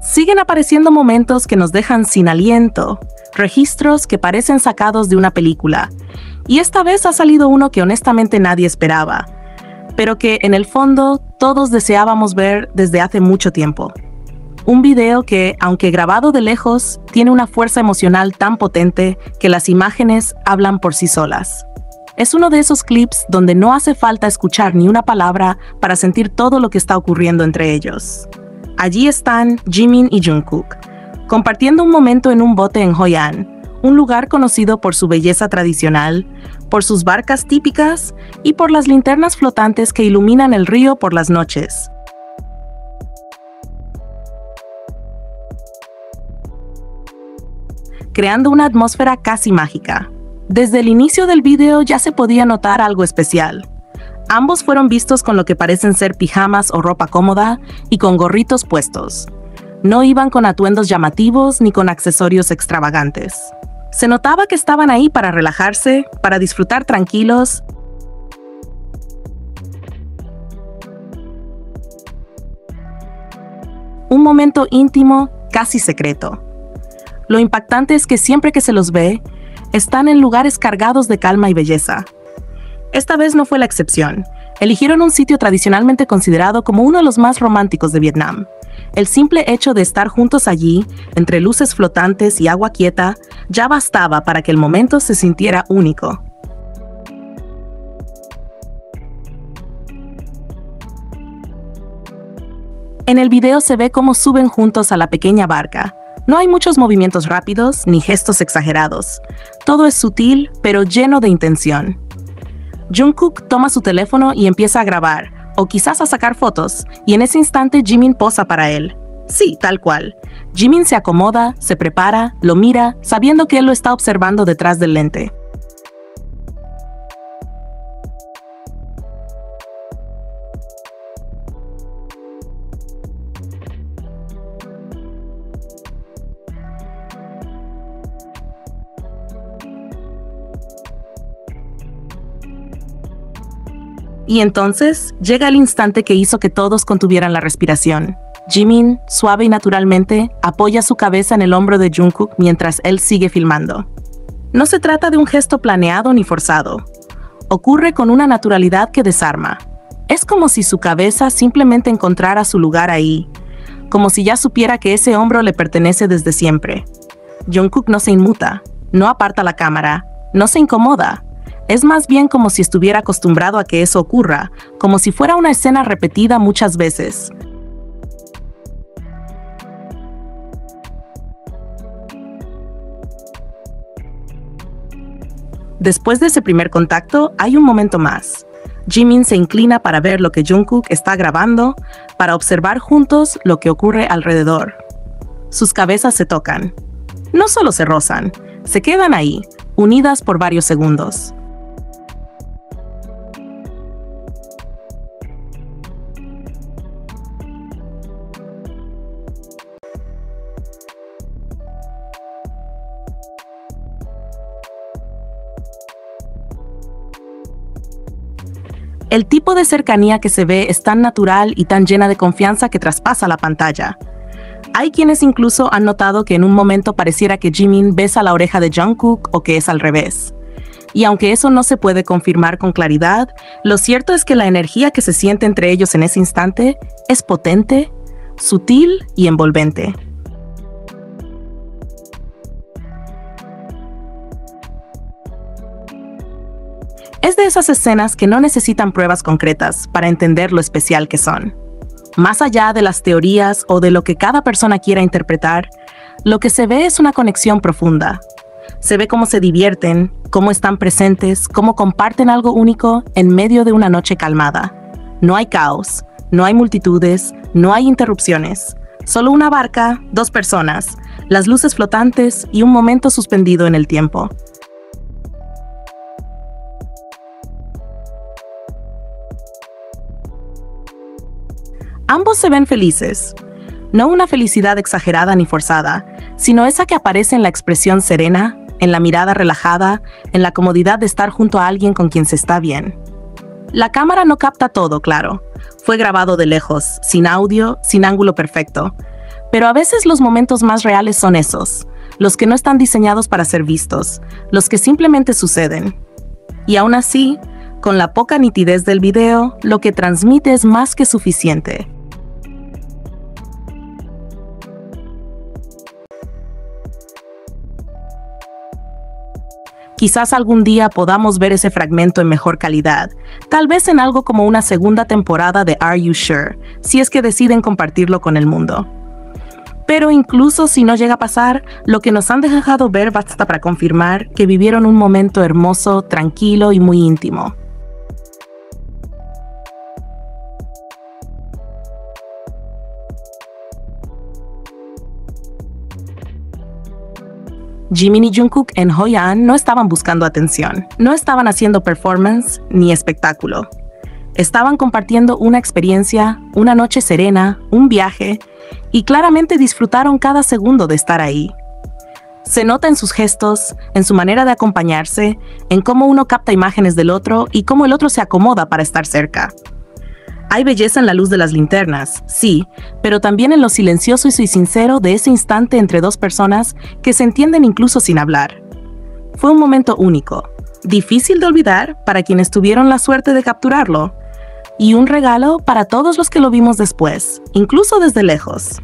Siguen apareciendo momentos que nos dejan sin aliento, registros que parecen sacados de una película, y esta vez ha salido uno que honestamente nadie esperaba, pero que en el fondo todos deseábamos ver desde hace mucho tiempo. Un video que, aunque grabado de lejos, tiene una fuerza emocional tan potente que las imágenes hablan por sí solas. Es uno de esos clips donde no hace falta escuchar ni una palabra para sentir todo lo que está ocurriendo entre ellos. Allí están Jimin y Jungkook, compartiendo un momento en un bote en Hoi An, un lugar conocido por su belleza tradicional, por sus barcas típicas y por las linternas flotantes que iluminan el río por las noches. Creando una atmósfera casi mágica. Desde el inicio del video ya se podía notar algo especial. Ambos fueron vistos con lo que parecen ser pijamas o ropa cómoda y con gorritos puestos. No iban con atuendos llamativos ni con accesorios extravagantes. Se notaba que estaban ahí para relajarse, para disfrutar tranquilos. Un momento íntimo, casi secreto. Lo impactante es que siempre que se los ve, están en lugares cargados de calma y belleza. Esta vez no fue la excepción. Eligieron un sitio tradicionalmente considerado como uno de los más románticos de Vietnam. El simple hecho de estar juntos allí, entre luces flotantes y agua quieta, ya bastaba para que el momento se sintiera único. En el video se ve cómo suben juntos a la pequeña barca. No hay muchos movimientos rápidos ni gestos exagerados. Todo es sutil, pero lleno de intención. Jungkook toma su teléfono y empieza a grabar, o quizás a sacar fotos, y en ese instante Jimin posa para él. Sí, tal cual. Jimin se acomoda, se prepara, lo mira, sabiendo que él lo está observando detrás del lente. Y entonces llega el instante que hizo que todos contuvieran la respiración. Jimin, suave y naturalmente, apoya su cabeza en el hombro de Jungkook mientras él sigue filmando. No se trata de un gesto planeado ni forzado. Ocurre con una naturalidad que desarma. Es como si su cabeza simplemente encontrara su lugar ahí, como si ya supiera que ese hombro le pertenece desde siempre. Jungkook no se inmuta, no aparta la cámara, no se incomoda. Es más bien como si estuviera acostumbrado a que eso ocurra, como si fuera una escena repetida muchas veces. Después de ese primer contacto, hay un momento más. Jimin se inclina para ver lo que Jungkook está grabando, para observar juntos lo que ocurre alrededor. Sus cabezas se tocan. No solo se rozan, se quedan ahí, unidas por varios segundos. El tipo de cercanía que se ve es tan natural y tan llena de confianza que traspasa la pantalla. Hay quienes incluso han notado que en un momento pareciera que Jimin besa la oreja de Jungkook o que es al revés. Y aunque eso no se puede confirmar con claridad, lo cierto es que la energía que se siente entre ellos en ese instante es potente, sutil y envolvente. Es de esas escenas que no necesitan pruebas concretas para entender lo especial que son. Más allá de las teorías o de lo que cada persona quiera interpretar, lo que se ve es una conexión profunda. Se ve cómo se divierten, cómo están presentes, cómo comparten algo único en medio de una noche calmada. No hay caos, no hay multitudes, no hay interrupciones. Solo una barca, dos personas, las luces flotantes y un momento suspendido en el tiempo. Ambos se ven felices. No una felicidad exagerada ni forzada, sino esa que aparece en la expresión serena, en la mirada relajada, en la comodidad de estar junto a alguien con quien se está bien. La cámara no capta todo, claro. Fue grabado de lejos, sin audio, sin ángulo perfecto. Pero a veces los momentos más reales son esos, los que no están diseñados para ser vistos, los que simplemente suceden. Y aún así, con la poca nitidez del video, lo que transmite es más que suficiente. Quizás algún día podamos ver ese fragmento en mejor calidad, tal vez en algo como una segunda temporada de Are You Sure, si es que deciden compartirlo con el mundo. Pero incluso si no llega a pasar, lo que nos han dejado ver basta para confirmar que vivieron un momento hermoso, tranquilo y muy íntimo. Jimin y Jungkook en Hoi-an no estaban buscando atención, no estaban haciendo performance ni espectáculo. Estaban compartiendo una experiencia, una noche serena, un viaje, y claramente disfrutaron cada segundo de estar ahí. Se nota en sus gestos, en su manera de acompañarse, en cómo uno capta imágenes del otro y cómo el otro se acomoda para estar cerca. Hay belleza en la luz de las linternas, sí, pero también en lo silencioso y sincero de ese instante entre dos personas que se entienden incluso sin hablar. Fue un momento único, difícil de olvidar para quienes tuvieron la suerte de capturarlo, y un regalo para todos los que lo vimos después, incluso desde lejos.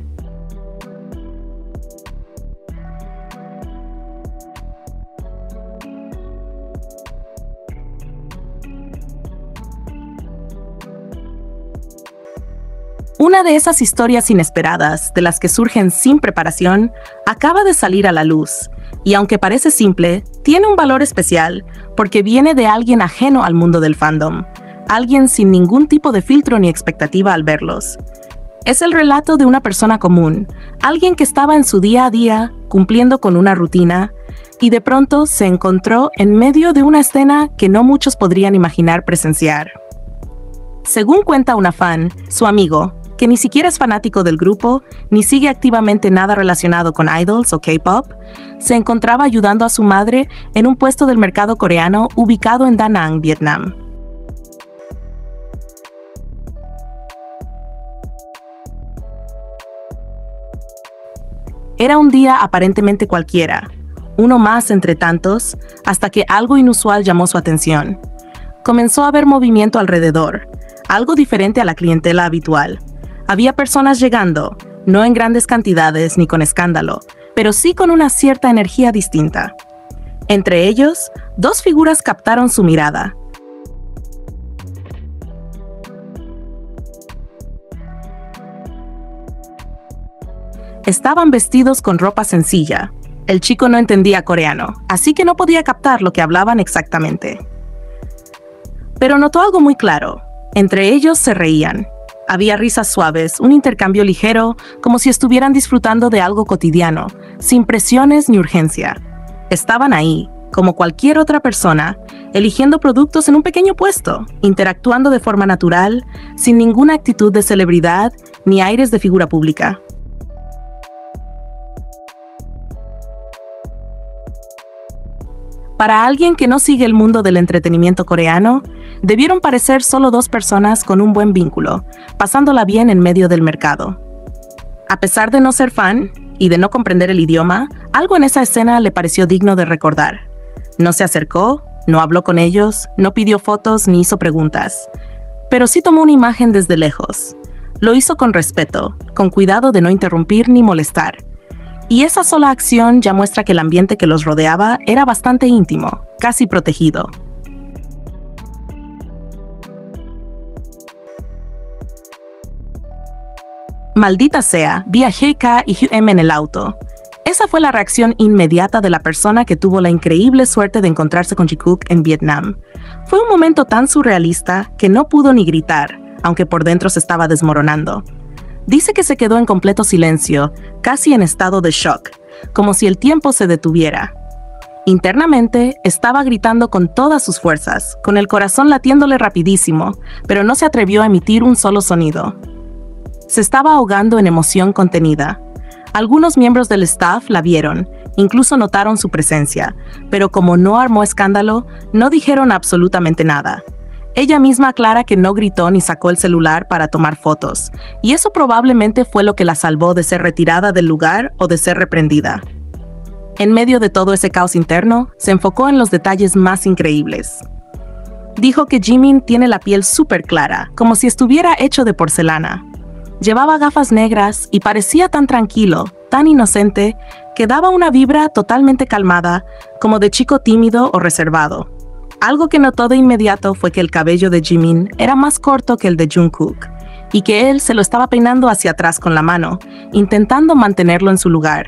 Una de esas historias inesperadas, de las que surgen sin preparación, acaba de salir a la luz, y aunque parece simple, tiene un valor especial porque viene de alguien ajeno al mundo del fandom, alguien sin ningún tipo de filtro ni expectativa al verlos. Es el relato de una persona común, alguien que estaba en su día a día, cumpliendo con una rutina, y de pronto se encontró en medio de una escena que no muchos podrían imaginar presenciar. Según cuenta una fan, su amigo, que ni siquiera es fanático del grupo, ni sigue activamente nada relacionado con idols o K-pop, se encontraba ayudando a su madre en un puesto del mercado coreano ubicado en Da Nang, Vietnam. Era un día aparentemente cualquiera, uno más entre tantos, hasta que algo inusual llamó su atención. Comenzó a haber movimiento alrededor, algo diferente a la clientela habitual. Había personas llegando, no en grandes cantidades ni con escándalo, pero sí con una cierta energía distinta. Entre ellos, dos figuras captaron su mirada. Estaban vestidos con ropa sencilla. El chico no entendía coreano, así que no podía captar lo que hablaban exactamente. Pero notó algo muy claro. Entre ellos se reían. Había risas suaves, un intercambio ligero, como si estuvieran disfrutando de algo cotidiano, sin presiones ni urgencia. Estaban ahí, como cualquier otra persona, eligiendo productos en un pequeño puesto, interactuando de forma natural, sin ninguna actitud de celebridad ni aires de figura pública. Para alguien que no sigue el mundo del entretenimiento coreano, debieron parecer solo dos personas con un buen vínculo, pasándola bien en medio del mercado. A pesar de no ser fan y de no comprender el idioma, algo en esa escena le pareció digno de recordar. No se acercó, no habló con ellos, no pidió fotos ni hizo preguntas, pero sí tomó una imagen desde lejos. Lo hizo con respeto, con cuidado de no interrumpir ni molestar. Y esa sola acción ya muestra que el ambiente que los rodeaba era bastante íntimo, casi protegido. Maldita sea, vi a Hye-ka y Hye-em en el auto. Esa fue la reacción inmediata de la persona que tuvo la increíble suerte de encontrarse con Jungkook en Vietnam. Fue un momento tan surrealista que no pudo ni gritar, aunque por dentro se estaba desmoronando. Dice que se quedó en completo silencio, casi en estado de shock, como si el tiempo se detuviera. Internamente, estaba gritando con todas sus fuerzas, con el corazón latiéndole rapidísimo, pero no se atrevió a emitir un solo sonido. Se estaba ahogando en emoción contenida. Algunos miembros del staff la vieron, incluso notaron su presencia, pero como no armó escándalo, no dijeron absolutamente nada. Ella misma aclara que no gritó ni sacó el celular para tomar fotos, y eso probablemente fue lo que la salvó de ser retirada del lugar o de ser reprendida. En medio de todo ese caos interno, se enfocó en los detalles más increíbles. Dijo que Jimin tiene la piel súper clara, como si estuviera hecho de porcelana. Llevaba gafas negras y parecía tan tranquilo, tan inocente, que daba una vibra totalmente calmada, como de chico tímido o reservado. Algo que notó de inmediato fue que el cabello de Jimin era más corto que el de Jungkook, y que él se lo estaba peinando hacia atrás con la mano, intentando mantenerlo en su lugar.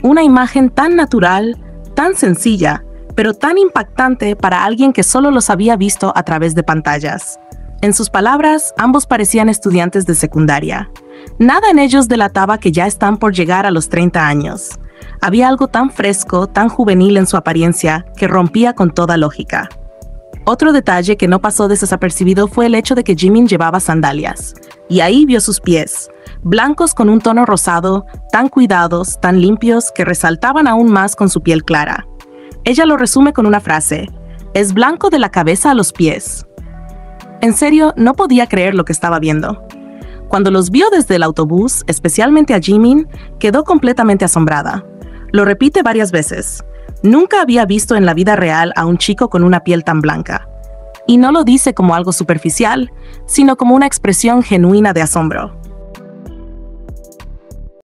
Una imagen tan natural, tan sencilla, pero tan impactante para alguien que solo los había visto a través de pantallas. En sus palabras, ambos parecían estudiantes de secundaria. Nada en ellos delataba que ya están por llegar a los 30 años. Había algo tan fresco, tan juvenil en su apariencia, que rompía con toda lógica. Otro detalle que no pasó desapercibido fue el hecho de que Jimin llevaba sandalias. Y ahí vio sus pies, blancos con un tono rosado, tan cuidados, tan limpios, que resaltaban aún más con su piel clara. Ella lo resume con una frase: es blanco de la cabeza a los pies. En serio, no podía creer lo que estaba viendo. Cuando los vio desde el autobús, especialmente a Jimin, quedó completamente asombrada. Lo repite varias veces. Nunca había visto en la vida real a un chico con una piel tan blanca. Y no lo dice como algo superficial, sino como una expresión genuina de asombro.